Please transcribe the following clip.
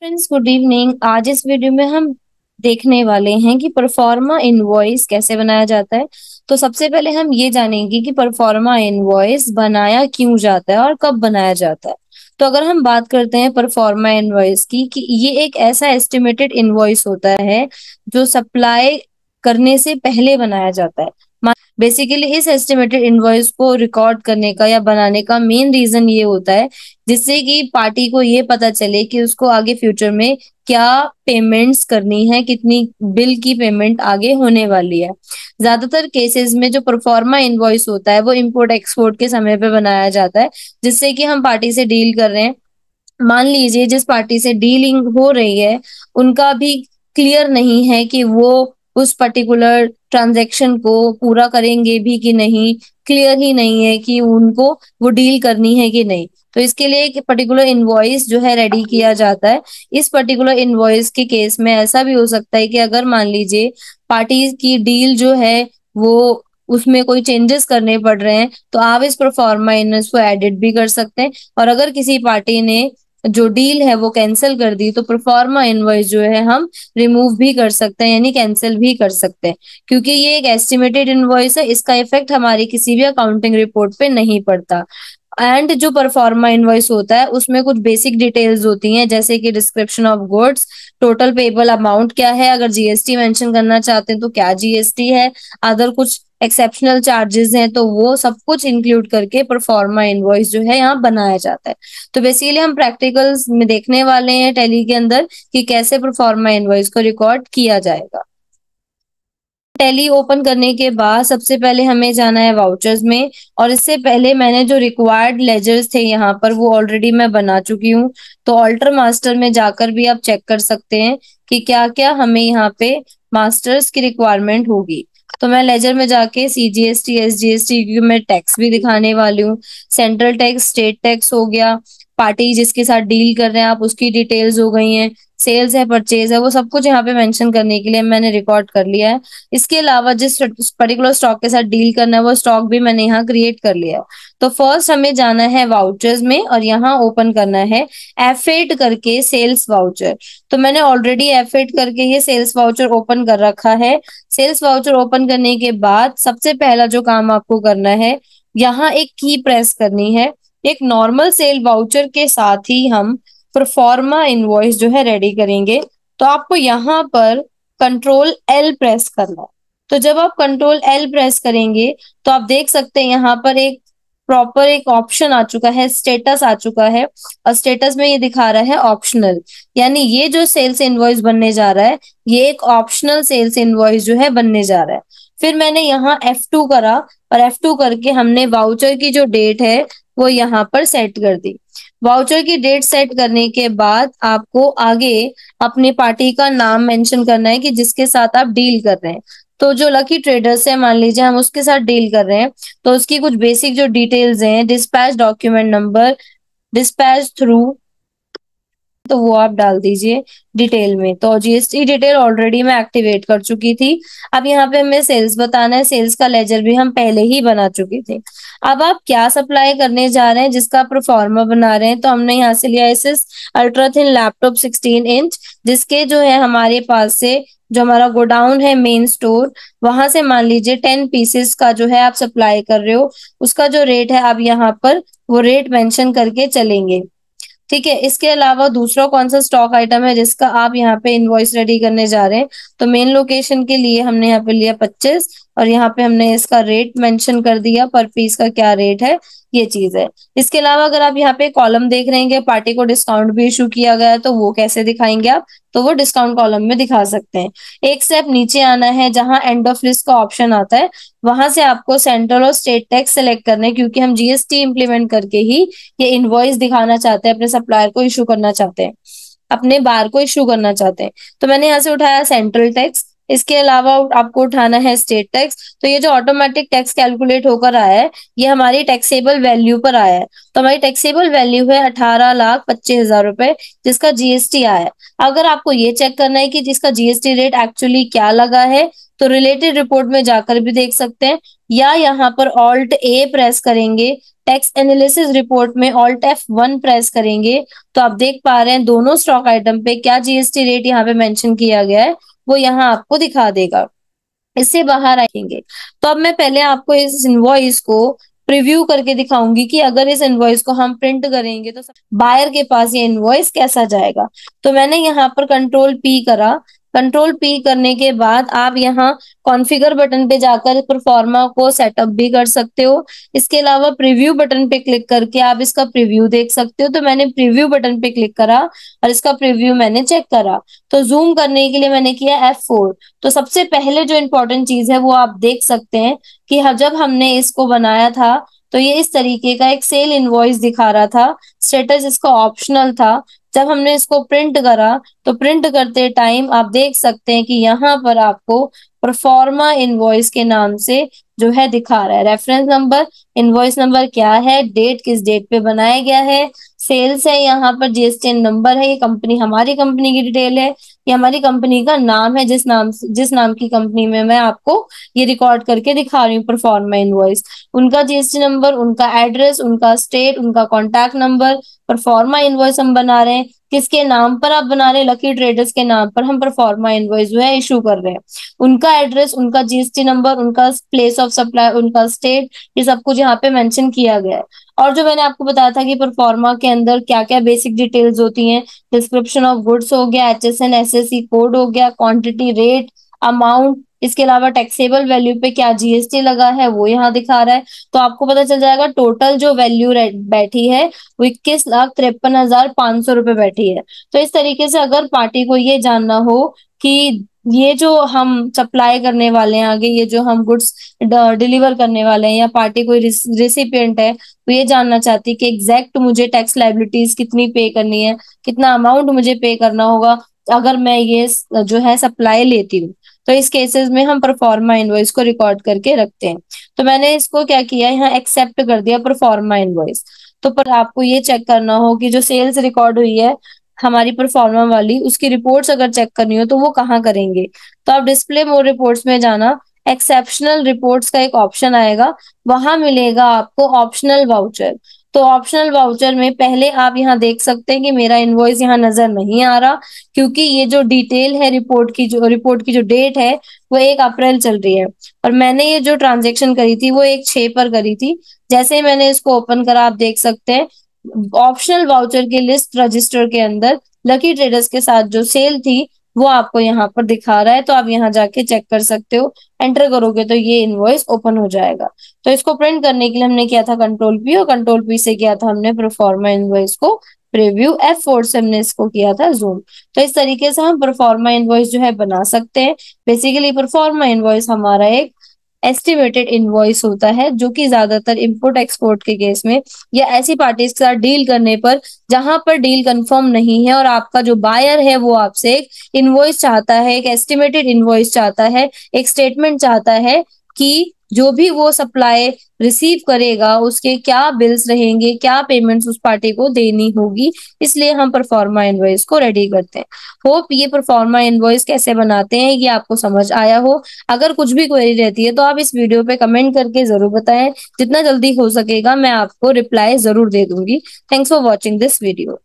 Friends, good evening. आज इस video में हम देखने वाले हैं कि परफॉर्मा इनवॉइस कैसे बनाया जाता है। तो सबसे पहले हम ये जानेंगे कि परफॉर्मा इनवॉइस बनाया क्यों जाता है और कब बनाया जाता है। तो अगर हम बात करते हैं परफॉर्मा इनवॉइस की, कि ये एक ऐसा एस्टिमेटेड इनवॉइस होता है जो सप्लाई करने से पहले बनाया जाता है। बेसिकली इस एस्टिमेटेड इनवॉइस को रिकॉर्ड करने का या बनाने का मेन रीजन ये होता है जिससे कि पार्टी को ये पता चले कि उसको आगे फ्यूचर में क्या पेमेंट्स करनी है, कितनी बिल की पेमेंट आगे होने वाली है। ज्यादातर केसेस में जो प्रोफार्मा इनवॉइस होता है वो इंपोर्ट एक्सपोर्ट के समय पे बनाया जाता है, जिससे कि हम पार्टी से डील कर रहे हैं। मान लीजिए जिस पार्टी से डीलिंग हो रही है उनका भी क्लियर नहीं है कि वो उस पर्टिकुलर ट्रांजैक्शन को पूरा करेंगे भी कि नहीं, क्लियर ही नहीं है कि उनको वो डील करनी है कि नहीं। तो इसके लिए एक पर्टिकुलर इनवॉइस जो है रेडी किया जाता है। इस पर्टिकुलर इनवॉइस के केस में ऐसा भी हो सकता है कि अगर मान लीजिए पार्टी की डील जो है वो उसमें कोई चेंजेस करने पड़ रहे हैं तो आप इस प्रोफार्मा इनवॉइस को एडिट भी कर सकते हैं। और अगर किसी पार्टी ने जो डील है वो कैंसिल कर दी तो प्रोफार्मा इनवॉइस जो है हम रिमूव भी कर सकते हैं, यानी कैंसिल भी कर सकते हैं। क्योंकि ये एक एस्टिमेटेड इनवॉइस है, इसका इफेक्ट हमारी किसी भी अकाउंटिंग रिपोर्ट पे नहीं पड़ता। एंड जो परफॉर्मा इनवॉइस होता है उसमें कुछ बेसिक डिटेल्स होती हैं, जैसे कि description of goods, total payable amount क्या है, अगर जीएसटी मेंशन करना चाहते हैं तो क्या जीएसटी है, अदर कुछ एक्सेप्शनल चार्जेस हैं तो वो सब कुछ इंक्लूड करके परफॉर्मा इनवॉइस जो है यहाँ बनाया जाता है। तो बेसिकली हम प्रैक्टिकल्स में देखने वाले हैं टैली के अंदर कि कैसे परफॉर्मा इनवॉइस को रिकॉर्ड किया जाएगा। टैली ओपन करने के बाद सबसे पहले हमें जाना है वाउचर्स में, और इससे पहले मैंने जो रिक्वायर्ड लेजर्स थे यहाँ पर वो ऑलरेडी मैं बना चुकी हूँ। तो ऑल्टर मास्टर में जाकर भी आप चेक कर सकते हैं कि क्या क्या हमें यहाँ पे मास्टर्स की रिक्वायरमेंट होगी। तो मैं लेजर में जाके सीजीएसटी, एसजीएसटी, क्योंकि मैं टैक्स भी दिखाने वाली हूँ, सेंट्रल टैक्स, स्टेट टैक्स हो गया, पार्टी जिसके साथ डील कर रहे हैं आप उसकी डिटेल्स हो गई हैं, सेल्स है, परचेज है, वो सब कुछ यहाँ पे मेंशन करने के लिए मैंने रिकॉर्ड कर लिया है। इसके अलावा जिस पर्टिकुलर स्टॉक के साथ डील करना है वो स्टॉक भी मैंने यहाँ क्रिएट कर लिया है। तो फर्स्ट हमें जाना है वाउचर्स में और यहाँ ओपन करना है F8 करके सेल्स वाउचर। तो मैंने ऑलरेडी F8 करके ये सेल्स वाउचर ओपन कर रखा है। सेल्स वाउचर ओपन करने के बाद सबसे पहला जो काम आपको करना है, यहाँ एक की प्रेस करनी है। एक नॉर्मल सेल वाउचर के साथ ही हम प्रोफॉर्मा इनवॉइस जो है रेडी करेंगे। तो आपको यहाँ पर कंट्रोल एल प्रेस करना है। तो जब आप कंट्रोल एल प्रेस करेंगे तो आप देख सकते हैं यहाँ पर एक प्रॉपर एक ऑप्शन आ चुका है, स्टेटस आ चुका है, और स्टेटस में ये दिखा रहा है ऑप्शनल। यानी ये जो सेल्स इनवॉइस बनने जा रहा है ये एक ऑप्शनल सेल्स इनवॉइस जो है बनने जा रहा है। फिर मैंने यहाँ F2 करा और F2 करके हमने वाउचर की जो डेट है वो यहाँ पर सेट कर दी। वाउचर की डेट सेट करने के बाद आपको आगे अपनी पार्टी का नाम मेंशन करना है कि जिसके साथ आप डील कर रहे हैं। तो जो लकी ट्रेडर्स है, मान लीजिए हम उसके साथ डील कर रहे हैं, तो उसकी कुछ बेसिक जो डिटेल्स हैं, dispatch document number, dispatch through, तो वो आप डाल दीजिए डिटेल में। तो जीएसटी डिटेल ऑलरेडी मैं एक्टिवेट कर चुकी थी। अब यहाँ पे हमें सेल्स बताना है, सेल्स का लेजर भी हम पहले ही बना चुके थे। अब आप क्या सप्लाई करने जा रहे हैं जिसका प्रोफार्मा बना रहे हैं, तो हमने यहाँ से लिया SS ultra thin laptop 16 inch, जिसके जो है हमारे पास से जो हमारा गोडाउन है मेन स्टोर, वहां से मान लीजिए 10 पीसेस का जो है आप सप्लाई कर रहे हो, उसका जो रेट है आप यहाँ पर वो रेट मेंशन करके चलेंगे। ठीक है, इसके अलावा दूसरा कौन सा स्टॉक आइटम है जिसका आप यहाँ पे इनवॉइस रेडी करने जा रहे हैं, तो मेन लोकेशन के लिए हमने यहाँ पे लिया 25, और यहाँ पे हमने इसका रेट मेंशन कर दिया, पर पीस का क्या रेट है, ये चीज है। इसके अलावा अगर आप यहाँ पे कॉलम देख रहे हैं कि पार्टी को डिस्काउंट भी इशू किया गया है, तो वो कैसे दिखाएंगे आप, तो वो डिस्काउंट कॉलम में दिखा सकते हैं। एक स्टेप नीचे आना है, जहां एंड ऑफ लिस्ट का ऑप्शन आता है, वहां से आपको सेंट्रल और स्टेट टैक्स सेलेक्ट करना है, क्योंकि हम जीएसटी इंप्लीमेंट करके ही ये इनवॉइस दिखाना चाहते हैं, अपने सप्लायर को इशू करना चाहते हैं, अपने बार को इशू करना चाहते हैं। तो मैंने यहाँ से उठाया सेंट्रल टैक्स, इसके अलावा आपको उठाना है स्टेट टैक्स। तो ये जो ऑटोमेटिक टैक्स कैलकुलेट होकर आया है, ये हमारी टैक्सेबल वैल्यू पर आया है। तो हमारी टैक्सेबल वैल्यू है 18,25,000 रुपए, जिसका जीएसटी आया है। अगर आपको ये चेक करना है कि जिसका जीएसटी रेट एक्चुअली क्या लगा है, तो रिलेटेड रिपोर्ट में जाकर भी देख सकते हैं, या यहाँ पर ऑल्ट ए प्रेस करेंगे, टैक्स एनालिसिस रिपोर्ट में ऑल्ट F1 प्रेस करेंगे, तो आप देख पा रहे हैं दोनों स्टॉक आइटम पे क्या जीएसटी रेट यहाँ पे मेंशन किया गया है, वो यहाँ आपको दिखा देगा। इससे बाहर आएंगे, तो अब मैं पहले आपको इस इनवॉइस को प्रीव्यू करके दिखाऊंगी कि अगर इस इनवॉइस को हम प्रिंट करेंगे तो बायर के पास ये इनवॉइस कैसा जाएगा। तो मैंने यहाँ पर कंट्रोल पी करा। कंट्रोल पी करने के बाद आप यहाँ कॉन्फ़िगर बटन पे जाकर परफॉर्मा को सेटअप भी कर सकते हो। इसके अलावा प्रीव्यू बटन पे क्लिक करके आप इसका प्रीव्यू देख सकते हो। तो मैंने प्रीव्यू बटन पे क्लिक करा और इसका प्रीव्यू मैंने चेक करा। तो जूम करने के लिए मैंने किया F4। तो सबसे पहले जो इम्पोर्टेंट चीज है वो आप देख सकते हैं कि जब हमने इसको बनाया था तो ये इस तरीके का एक सेल इनवॉइस दिखा रहा था। स्टेटस इसका ऑप्शनल था। जब हमने इसको प्रिंट करा तो प्रिंट करते टाइम आप देख सकते हैं कि यहाँ पर आपको परफॉर्मा इनवॉइस के नाम से जो है दिखा रहा है। रेफरेंस नंबर, इनवॉइस नंबर क्या है, डेट किस डेट पे बनाया गया है, सेल्स है, यहाँ पर जीएसटीएन नंबर है, ये कंपनी हमारी कंपनी की डिटेल है, ये हमारी कंपनी का नाम है, जिस नाम की कंपनी में मैं आपको ये रिकॉर्ड करके दिखा रही हूँ परफॉर्मा इनवॉइस। उनका जीएसटी नंबर, उनका एड्रेस, उनका स्टेट, उनका कॉन्टैक्ट नंबर। परफॉर्मा इनवॉइस हम बना रहे हैं, किसके नाम पर आप बना रहे हैं, लकी ट्रेडर्स के नाम पर हम परफॉर्मा इनवॉइस जो है इशू कर रहे हैं। उनका एड्रेस, उनका जीएसटी नंबर, उनका प्लेस ऑफ सप्लाई, उनका स्टेट, ये सब कुछ यहाँ पे मेंशन किया गया है। और जो मैंने आपको बताया था कि परफॉर्मा के अंदर क्या क्या बेसिक डिटेल्स होती हैं, डिस्क्रिप्शन ऑफ गुड्स हो गया, HSN SSC कोड हो गया, क्वांटिटी, रेट, अमाउंट, इसके अलावा टैक्सेबल वैल्यू पे क्या जीएसटी लगा है वो यहाँ दिखा रहा है। तो आपको पता चल जाएगा टोटल जो वैल्यू बैठी है वो 21,53,500 रुपए बैठी है। तो इस तरीके से अगर पार्टी को ये जानना हो कि ये जो हम सप्लाई करने वाले हैं आगे, ये जो हम गुड्स डिलीवर करने वाले हैं, या पार्टी कोई रिसिपिएंट है तो ये जानना चाहती है कि एग्जैक्ट मुझे टैक्स लाइबिलिटीज कितनी पे करनी है, कितना अमाउंट मुझे पे करना होगा अगर मैं ये जो है सप्लाई लेती हूँ, तो इस केसेस में हम परफॉर्मा इनवॉइस को रिकॉर्ड करके रखते हैं। तो मैंने इसको क्या किया, यहाँ एक्सेप्ट कर दिया परफॉर्मा इनवॉइस। तो पर आपको ये चेक करना हो कि जो सेल्स रिकॉर्ड हुई है हमारी परफॉर्मा वाली, उसकी रिपोर्ट्स अगर चेक करनी हो तो वो कहाँ करेंगे। तो आप डिस्प्ले मोर रिपोर्ट्स में जाना, एक्सेप्शनल रिपोर्ट्स का एक ऑप्शन आएगा, वहां मिलेगा आपको ऑप्शनल वाउचर। तो ऑप्शनल वाउचर में पहले आप यहाँ देख सकते हैं कि मेरा इनवॉइस यहाँ नजर नहीं आ रहा, क्योंकि ये जो डिटेल है रिपोर्ट की जो डेट है वो 1 अप्रैल चल रही है, और मैंने ये जो ट्रांजेक्शन करी थी वो 1/6 पर करी थी। जैसे ही मैंने इसको ओपन करा, आप देख सकते हैं ऑप्शनल वाउचर की लिस्ट रजिस्टर के अंदर लकी ट्रेडर्स के साथ जो सेल थी वो आपको यहाँ पर दिखा रहा है। तो आप यहाँ जाके चेक कर सकते हो, एंटर करोगे तो ये इनवॉइस ओपन हो जाएगा। तो इसको प्रिंट करने के लिए हमने किया था कंट्रोल पी, और कंट्रोल पी से किया था हमने प्रोफॉर्मा इनवॉइस को प्रीव्यू, F4 से हमने इसको किया था जूम। तो इस तरीके से हम प्रोफॉर्मा इनवॉइस जो है बना सकते हैं। बेसिकली प्रोफॉर्मा इनवॉइस हमारा एक एस्टिमेटेड इनवॉइस होता है, जो कि ज्यादातर इंपोर्ट एक्सपोर्ट के केस में या ऐसी पार्टीज के साथ डील करने पर जहां पर डील कंफर्म नहीं है और आपका जो बायर है वो आपसे एक इनवॉइस चाहता है, एक एस्टिमेटेड इनवॉइस चाहता है, एक स्टेटमेंट चाहता है कि जो भी वो सप्लाई रिसीव करेगा उसके क्या बिल्स रहेंगे, क्या पेमेंट्स उस पार्टी को देनी होगी। इसलिए हम परफॉर्मा इनवॉइस को रेडी करते हैं। होप ये परफॉर्मा इनवॉइस कैसे बनाते हैं ये आपको समझ आया हो। अगर कुछ भी क्वेरी रहती है तो आप इस वीडियो पे कमेंट करके जरूर बताएं, जितना जल्दी हो सकेगा मैं आपको रिप्लाई जरूर दे दूंगी। Thanks for watching this video.